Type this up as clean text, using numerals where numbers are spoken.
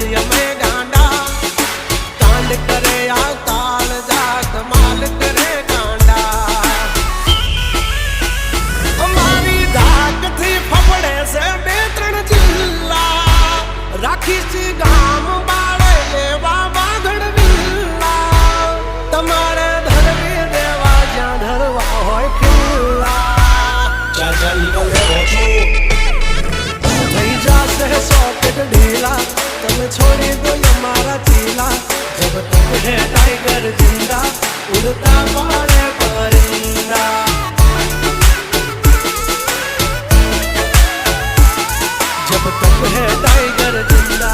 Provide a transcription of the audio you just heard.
जी हमें गांडा कांड करे या काल जा कमाल करे गांडा हमारी धाक थी फफड़े से बेतरण जिल्ला राखी सी गाम बाड़े लेवा बागड़ विल्ला तमारे धरवी देवा ज्या धरवा होय खिल्ला चाचा निकले थई जासे सॉकेट ढीला तब छोड़ी दो हमारा चीला जब तक है टाइगर जिंदा उड़ता पारे परिंदा जब तक है टाइगर जिंदा